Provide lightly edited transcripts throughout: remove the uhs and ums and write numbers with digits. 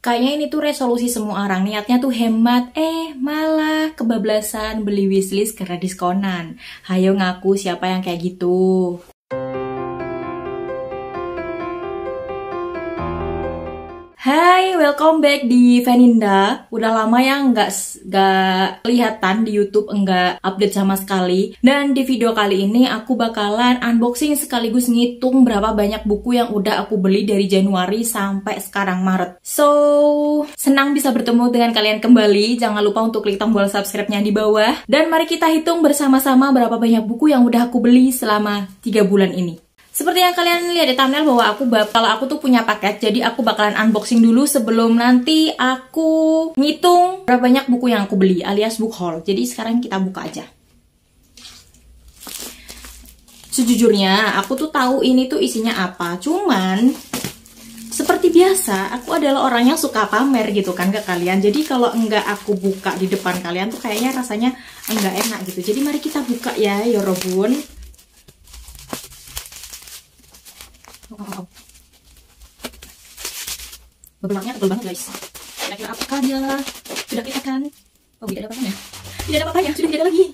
Kayaknya ini tuh resolusi semua orang, niatnya tuh hemat, malah kebablasan beli wishlist karena diskonan. Hayo ngaku siapa yang kayak gitu. Hai, welcome back di Veninda. Udah lama ya nggak kelihatan di YouTube, nggak update sama sekali. Dan di video kali ini aku bakalan unboxing sekaligus ngitung berapa banyak buku yang udah aku beli dari Januari sampai sekarang Maret. So, senang bisa bertemu dengan kalian kembali. Jangan lupa untuk klik tombol subscribe-nya di bawah. Dan mari kita hitung bersama-sama berapa banyak buku yang udah aku beli selama 3 bulan ini. Seperti yang kalian lihat di thumbnail bahwa kalau aku tuh punya paket, jadi aku bakalan unboxing dulu sebelum nanti aku ngitung berapa banyak buku yang aku beli, alias book haul. Jadi sekarang kita buka aja. Sejujurnya, aku tuh tahu ini tuh isinya apa. Cuman, seperti biasa, aku adalah orang yang suka pamer gitu kan ke kalian. Jadi kalau enggak aku buka di depan kalian tuh kayaknya rasanya enggak enak gitu. Jadi mari kita buka ya, yorobun. Beberapanya tebal banget guys. Kira-kira apakah dia sudah kelihatan? Oh, tidak ada apa-apanya. Tidak ada apa-apanya, sudah tidak ada lagi.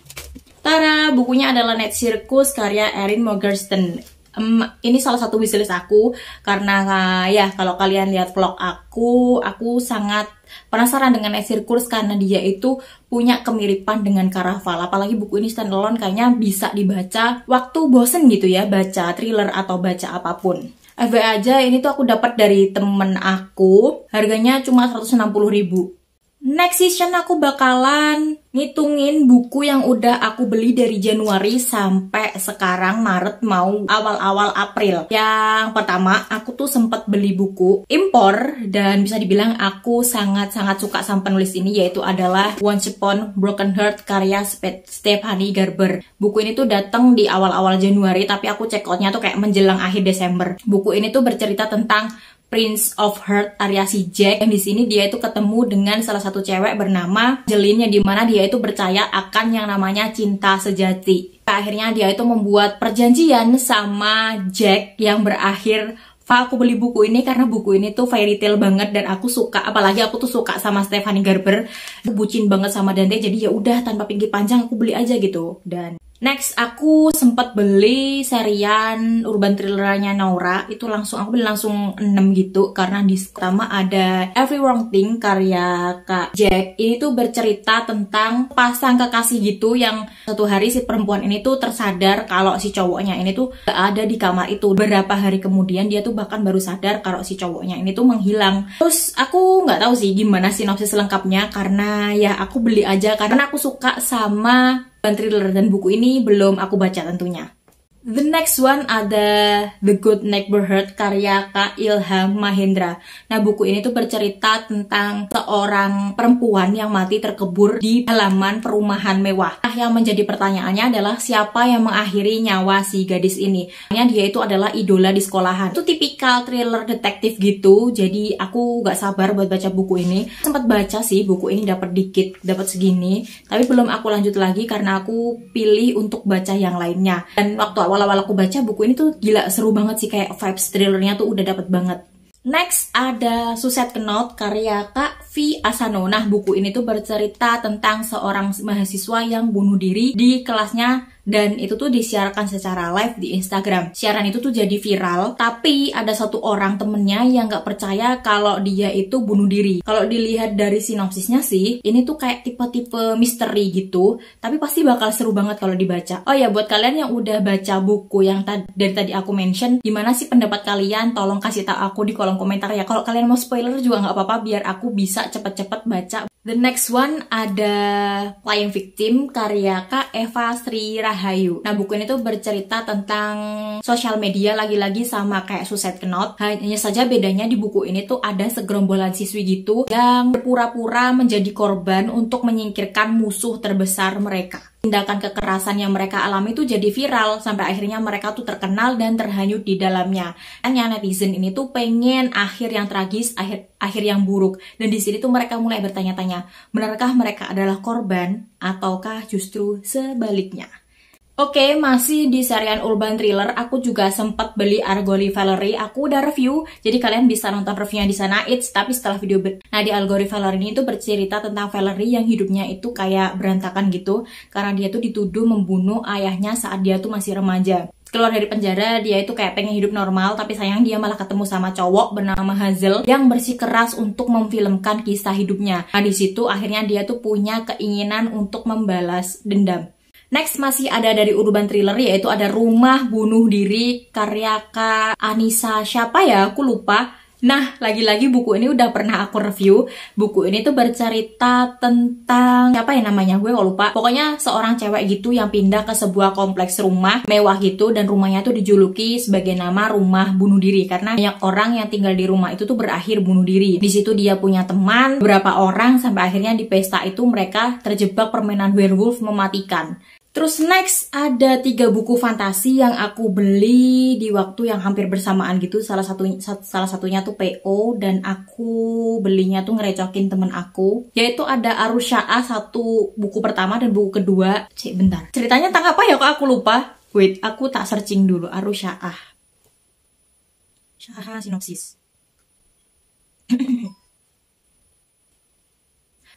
Tara, bukunya adalah Night Circus karya Erin Morgenstern. Ini salah satu wishlist aku karena ya kalau kalian lihat vlog aku sangat penasaran dengan Night Circus karena dia itu punya kemiripan dengan Caraval. Apalagi buku ini standalone, kayaknya bisa dibaca waktu bosen gitu ya, baca thriller atau baca apapun. FYI aja, ini tuh aku dapat dari temen aku, harganya cuma 160.000. Next session aku bakalan ngitungin buku yang udah aku beli dari Januari sampai sekarang Maret mau awal-awal April. Yang pertama, aku tuh sempat beli buku impor dan bisa dibilang aku sangat-sangat suka sama penulis ini, yaitu adalah Once Upon Broken Heart karya Stephanie Garber. Buku ini tuh datang di awal-awal Januari, tapi aku check outnya tuh kayak menjelang akhir Desember. Buku ini tuh bercerita tentang Prince of Heart alias si Jack, yang di sini dia itu ketemu dengan salah satu cewek bernama Jeline, yang dimana dia itu percaya akan yang namanya cinta sejati. Akhirnya dia itu membuat perjanjian sama Jack yang berakhir. Aku beli buku ini karena buku ini tuh fairy tale banget dan aku suka, apalagi aku tuh suka sama Stephanie Garber. Aku bucin banget sama Dante, jadi ya udah tanpa pikir panjang aku beli aja gitu. Dan next, aku sempat beli serian urban thrillernya Naura. Itu aku beli langsung 6 gitu. Karena di pertama ada Every Wrong Thing karya Kak Jack. Ini tuh bercerita tentang pasang kekasih gitu, yang suatu hari si perempuan ini tuh tersadar kalau si cowoknya ini tuh gak ada di kamar itu. Beberapa hari kemudian dia tuh bahkan baru sadar kalau si cowoknya ini tuh menghilang. Terus aku nggak tahu sih gimana sinopsis lengkapnya, karena ya aku beli aja karena aku suka sama thriller, dan buku ini belum aku baca tentunya. The next one ada The Good Neighborhood karya Kak Ilham Mahendra. Nah, buku ini tuh bercerita tentang seorang perempuan yang mati terkubur di halaman perumahan mewah. Nah, yang menjadi pertanyaannya adalah siapa yang mengakhiri nyawa si gadis ini. Dia itu adalah idola di sekolahan. Itu tipikal thriller detektif gitu. Jadi aku gak sabar buat baca buku ini. Sempat baca sih buku ini, dapat dikit, dapat segini. Tapi belum aku lanjut lagi karena aku pilih untuk baca yang lainnya. Dan waktu awal-awal aku baca buku ini tuh gila seru banget sih, kayak vibes thrillernya tuh udah dapet banget. Next ada Suicide Knot karya Kak V Asano. Nah, buku ini tuh bercerita tentang seorang mahasiswa yang bunuh diri di kelasnya, dan itu tuh disiarkan secara live di Instagram. Siaran itu tuh jadi viral, tapi ada satu orang temennya yang gak percaya kalau dia itu bunuh diri. Kalau dilihat dari sinopsisnya sih, ini tuh kayak tipe-tipe misteri gitu, tapi pasti bakal seru banget kalau dibaca. Oh ya, buat kalian yang udah baca buku yang dari tadi aku mention, gimana sih pendapat kalian? Tolong kasih tahu aku di kolom komentar ya. Kalau kalian mau spoiler juga nggak apa-apa, biar aku bisa cepet-cepet baca. The next one ada Playing Victim karya Kak Eva Sri Rahayu. Nah, buku ini tuh bercerita tentang sosial media lagi-lagi sama kayak Suicide Knot. Hanya saja bedanya di buku ini tuh ada segerombolan siswi gitu yang berpura-pura menjadi korban untuk menyingkirkan musuh terbesar mereka. Tindakan kekerasan yang mereka alami tuh jadi viral sampai akhirnya mereka tuh terkenal dan terhanyut di dalamnya. Hanya netizen ini tuh pengen akhir yang tragis, akhir yang buruk. Dan di sini tuh mereka mulai bertanya-tanya, benarkah mereka adalah korban ataukah justru sebaliknya? Oke, masih di serian urban thriller, aku juga sempat beli Algory Valerie. Aku udah review, jadi kalian bisa nonton reviewnya di sana. Tapi setelah video nah, di Algory Valerie ini tuh bercerita tentang Valerie yang hidupnya itu kayak berantakan gitu, karena dia tuh dituduh membunuh ayahnya saat dia tuh masih remaja. Keluar dari penjara, dia itu kayak pengen hidup normal, tapi sayang dia malah ketemu sama cowok bernama Hazel yang bersikeras untuk memfilmkan kisah hidupnya. Nah, di situ akhirnya dia tuh punya keinginan untuk membalas dendam. Next masih ada dari urban thriller, yaitu ada Rumah Bunuh Diri karya Kak Anissa siapa ya, aku lupa. Nah, lagi-lagi buku ini udah pernah aku review. Buku ini tuh bercerita tentang siapa ya namanya, gue kok lupa. Pokoknya seorang cewek gitu yang pindah ke sebuah kompleks rumah mewah gitu, dan rumahnya tuh dijuluki sebagai nama Rumah Bunuh Diri karena banyak orang yang tinggal di rumah itu tuh berakhir bunuh diri. Di situ dia punya teman beberapa orang, sampai akhirnya di pesta itu mereka terjebak permainan werewolf mematikan. Terus next ada 3 buku fantasi yang aku beli di waktu yang hampir bersamaan gitu. Salah satunya tuh PO, dan aku belinya tuh ngerecokin temen aku. Yaitu ada Arusyaa, satu buku pertama dan buku kedua. Bentar. Ceritanya tentang apa ya kok aku lupa? Wait, aku tak searching dulu. Arusyaa. Sinopsis.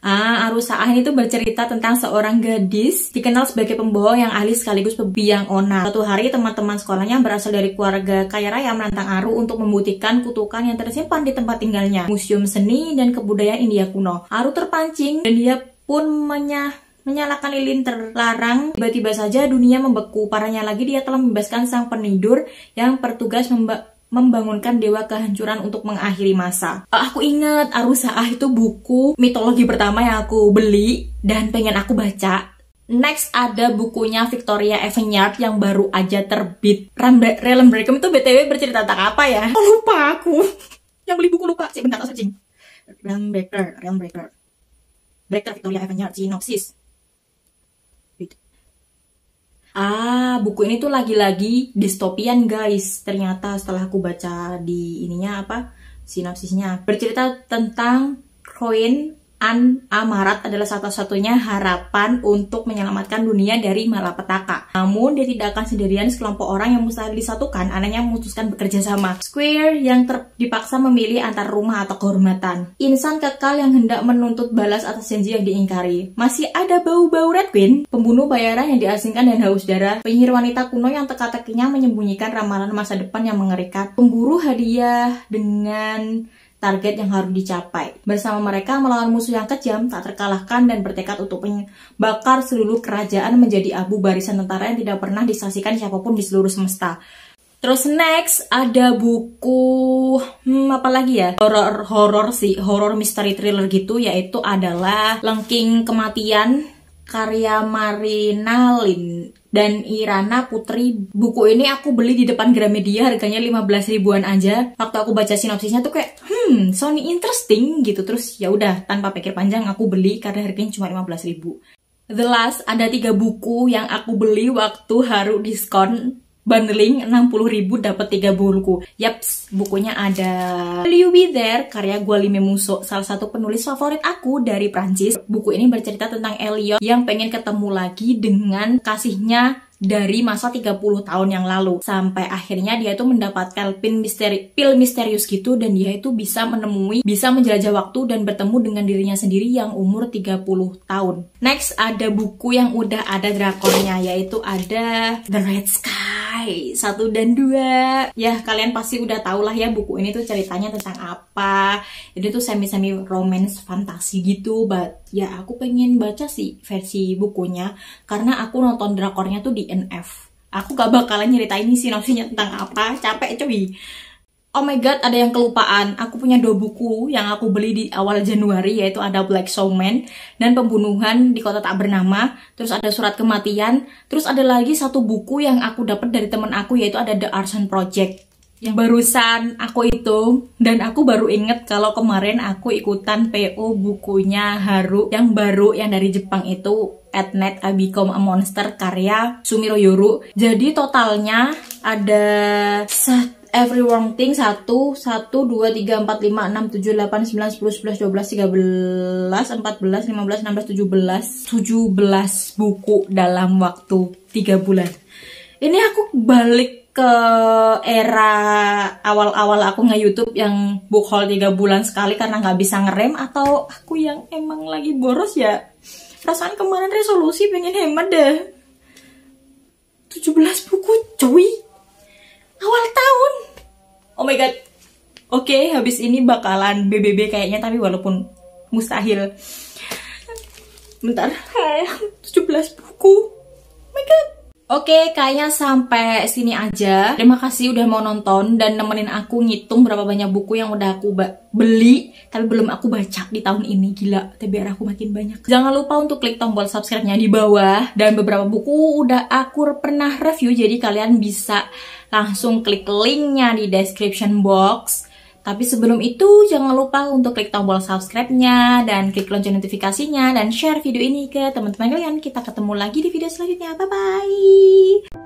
Arusyaa ini tuh bercerita tentang seorang gadis dikenal sebagai pembohong yang ahli sekaligus pebiang onar. Suatu hari teman-teman sekolahnya berasal dari keluarga kaya raya menantang Aru untuk membuktikan kutukan yang tersimpan di tempat tinggalnya, Museum Seni dan Kebudayaan India Kuno. Aru terpancing dan dia pun menyalakan lilin terlarang. Tiba-tiba saja dunia membeku. Parahnya lagi dia telah membebaskan sang penidur yang bertugas membangunkan dewa kehancuran untuk mengakhiri masa. Aku ingat Arusyaa itu buku mitologi pertama yang aku beli dan pengen aku baca. Next ada bukunya Victoria Aveyard yang baru aja terbit. Realm Breaker itu BTW bercerita tentang apa ya? Oh, lupa aku. Yang beli buku lupa. Bentar, aku searching. Realm Breaker. Victoria Aveyard, sinopsis. Buku ini tuh lagi-lagi dystopian guys. Ternyata setelah aku baca di ininya sinopsisnya, bercerita tentang Croin Amarat adalah satu-satunya harapan untuk menyelamatkan dunia dari malapetaka. Namun dia tidak akan sendirian, sekelompok orang yang mustahil disatukan. Anehnya memutuskan bekerja sama. Square yang dipaksa memilih antara rumah atau kehormatan. Insan kekal yang hendak menuntut balas atas janji yang diingkari. Masih ada bau-bau Red Queen, pembunuh bayaran yang diasingkan dan haus darah. Penyihir wanita kuno yang teka-tekinya menyembunyikan ramalan masa depan yang mengerikan. Pemburu hadiah dengan target yang harus dicapai. Bersama mereka melawan musuh yang kejam, tak terkalahkan, dan bertekad untuk membakar seluruh kerajaan menjadi abu barisan tentara yang tidak pernah disaksikan siapapun di seluruh semesta. Terus next ada buku apa lagi ya? Horror mystery thriller gitu, yaitu adalah Lengking Kematian karya Marina Lin dan Irana Putri. Buku ini aku beli di depan Gramedia, harganya 15 ribuan aja. Waktu aku baca sinopsisnya tuh kayak sound interesting gitu. Terus ya udah, tanpa pikir panjang aku beli karena harganya cuma 15 ribu. The Last ada 3 buku yang aku beli waktu Haru diskon bundling 60.000 dapat 3 buku. Yaps, bukunya ada Will You Be There karya Gualime Musso, salah satu penulis favorit aku dari Prancis. Buku ini bercerita tentang Elliot yang pengen ketemu lagi dengan kasihnya dari masa 30 tahun yang lalu. Sampai akhirnya dia itu mendapatkan pil misterius gitu, dan dia itu bisa menjelajah waktu dan bertemu dengan dirinya sendiri yang umur 30 tahun. Next ada buku yang udah ada drakornya, yaitu ada The Red Sky 1 dan 2. Ya, kalian pasti udah tau lah ya buku ini tuh ceritanya tentang apa. Jadi tuh semi-semi romance fantasi gitu, but ya aku pengen baca sih versi bukunya karena aku nonton drakornya tuh di NF. Aku gak bakalan nyeritain sinopsinya tentang apa, capek cuy. Oh my god, ada yang kelupaan. Aku punya 2 buku yang aku beli di awal Januari, yaitu ada Black Showman dan Pembunuhan di Kota Tak Bernama. Terus ada Surat Kematian. Terus ada lagi 1 buku yang aku dapat dari temen aku, yaitu ada The Arson Project. Yang barusan aku hitung, dan aku baru inget kalau kemarin aku ikutan PO bukunya Haru yang baru yang dari Jepang itu, At Night I Become a Monster karya Sumiro Yoru. Jadi totalnya ada Every Wrong Thing 1, 2, 3, 4, 5, 6, 7, 8, 9, 10, 11, 12, 13, 14, 15, 16, 17 buku dalam waktu 3 bulan. Ini aku balik ke era awal-awal aku nge-YouTube yang book haul 3 bulan sekali karena nggak bisa ngerem, atau aku yang emang lagi boros ya. Perasaan kemarin resolusi pengen hemat deh. 17 buku coy, awal tahun. Oh my god. Oke, habis ini bakalan BBB kayaknya, tapi walaupun mustahil. Bentar, 17 buku. Oh my god. Oke, kayaknya sampai sini aja. Terima kasih udah mau nonton dan nemenin aku ngitung berapa banyak buku yang udah aku beli tapi belum aku baca di tahun ini. Gila, TBR aku makin banyak. Jangan lupa untuk klik tombol subscribe-nya di bawah. Dan beberapa buku udah aku pernah review, jadi kalian bisa langsung klik linknya di description box. Tapi sebelum itu, jangan lupa untuk klik tombol subscribe-nya dan klik lonceng notifikasinya dan share video ini ke teman-teman kalian. Kita ketemu lagi di video selanjutnya. Bye-bye!